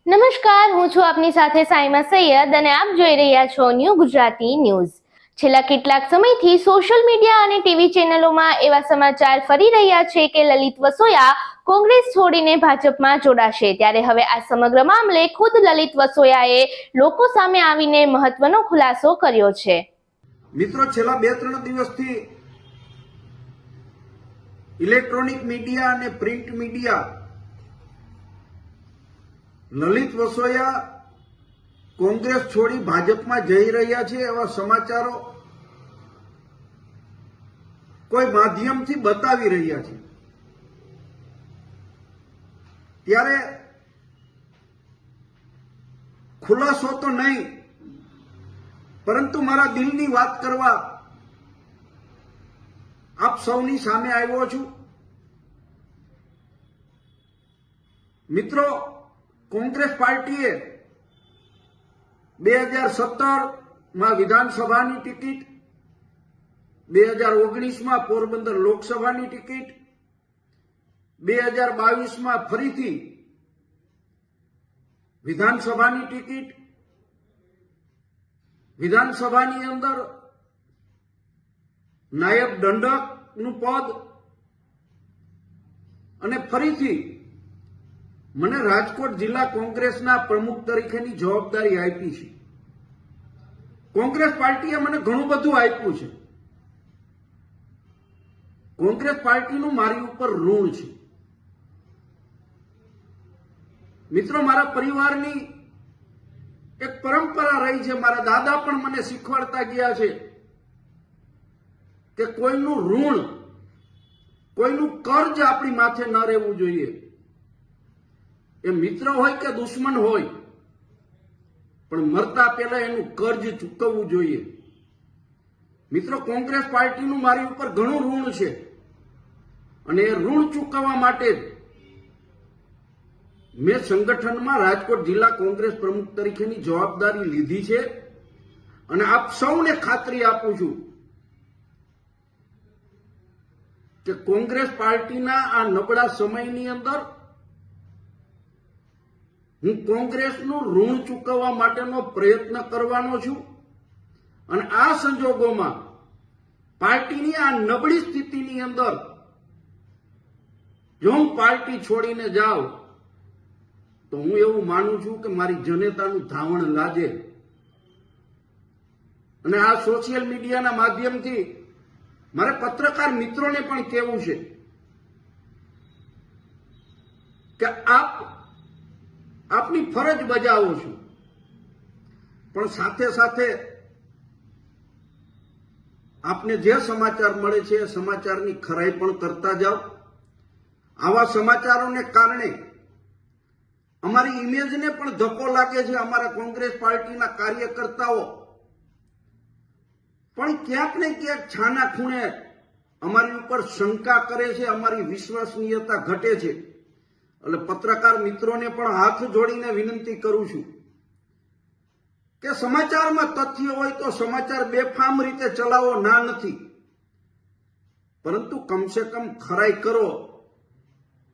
નમસ્કાર, હું છું આપની સાથે સાઈમા સૈયદ અને આપ જોઈ રહ્યા છો ન્યૂ ગુજરાતી ન્યૂઝ। છેલ્લા કેટલાક સમયથી સોશિયલ મીડિયા અને ટીવી ચેનલોમાં એવા સમાચાર ફરી રહ્યા છે કે લલિત વસોયા કોંગ્રેસ છોડીને ભાજપમાં જોડાશે। ત્યારે હવે આ સમગ્ર મામલે ખુદ લલિત વસોયાએ લોકો સામે આવીને મહત્વનો ખુલાસો કર્યો છે। મિત્રો, છેલ્લા 2-3 દિવસથી ઇલેક્ટ્રોનિક મીડિયા અને પ્રિન્ટ મીડિયા લલિત વસોયા કોંગ્રેસ છોડી ભાજપમાં જઈ રહ્યા છે એવા સમાચારો કોઈ માધ્યમથી બતાવી રહ્યા છે। ત્યારે ખુલાસો તો નહીં, પરંતુ મારા દિલની વાત કરવા આપ સૌની સામે આવ્યો છું। મિત્રો, કોંગ્રેસ પાર્ટીએ 2017માં વિધાનસભાની ટિકિટ, 2019માં પોરબંદર લોકસભાની ટિકિટ, 2022માં ફરીથી વિધાનસભાની ટિકિટ, વિધાનસભાની અંદર નાયબ દંડકનું પદ અને ફરીથી મને રાજકોટ જિલ્લા કોંગ્રેસના પ્રમુખ તરીકેની જવાબદારી આપી છે। કોંગ્રેસ પાર્ટીએ મને ઘણું બધું આપ્યું છે। કોંગ્રેસ પાર્ટીનું મારી ઉપર ઋણ છે। મિત્રો, મારા પરિવારની એક પરંપરા રહી છે, મારા દાદા પણ મને શીખવાડતા ગયા છે કે કોઈનું ઋણ, કોઈનું કર્જ આપણી માથે ન રહેવું જોઈએ। એ મિત્ર હોય કે દુશ્મન હોય, પણ મરતા પહેલા એનું કર્જ ચૂકવવું જોઈએ। મિત્રો, કોંગ્રેસ પાર્ટીનું મારી ઉપર ઘણું ઋણ છે અને એ ઋણ ચૂકવવા માટે મેં સંગઠનમાં રાજકોટ જિલ્લા કોંગ્રેસ પ્રમુખ તરીકેની જવાબદારી લીધી છે અને આપ સૌને ખાતરી આપું છું કે કોંગ્રેસ પાર્ટીના આ નબળા સમયની અંદર હું કોંગ્રેસનું ઋણ ચૂકવવા માટેનો પ્રયત્ન કરવાનો છું અને આ સંજોગોમાં પાર્ટીની આ નબળી સ્થિતિની અંદર જો હું પાર્ટી છોડીને જાઉં તો હું એવું માનું છું કે મારી જનતાનું ધાવણ લાગે। અને આ સોશિયલ મીડિયાના માધ્યમથી મારે પત્રકાર મિત્રોને પણ કહેવું છે કે આપની ફરજ બજાવો છો, પણ સાથે સાથે આપને જે સમાચાર મળે છે એ સમાચારની ખરાઈ પણ કરતા જાઓ। આવા સમાચારોને કારણે અમારી ઇમેજને પણ ધક્કો લાગે છે। અમારા કોંગ્રેસ પાર્ટીના કાર્યકર્તાઓ પણ ક્યાંક ને ક્યાંક છાના ખૂણે અમારી ઉપર શંકા કરે છે, અમારી વિશ્વસનીયતા ઘટે છે। એટલે પત્રકાર મિત્રોને પણ હાથ જોડીને વિનંતી કરું છું કે સમાચારમાં તથ્ય હોય તો સમાચાર બેફામ રીતે ચલાવો, ના નથી, પરંતુ કમસે કમ ખરાઈ કરો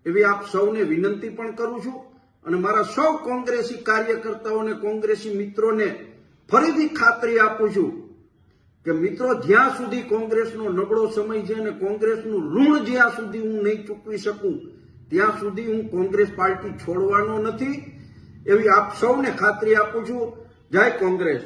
એવી આપ સૌને વિનંતી પણ કરું છું। અને મારા સૌ કોંગ્રેસી કાર્યકર્તાઓને, કોંગ્રેસી મિત્રોને ફરીથી ખાતરી આપું છું કે મિત્રો, જ્યાં સુધી કોંગ્રેસનો નબળો સમય છે અને કોંગ્રેસનું ઋણ જ્યાં સુધી હું નહીં ચૂકવી શકું ત્યાં સુધી હું કોંગ્રેસ પાર્ટી છોડવાનો નથી, એવી આપ સૌને ખાતરી આપું છું। જય કોંગ્રેસ।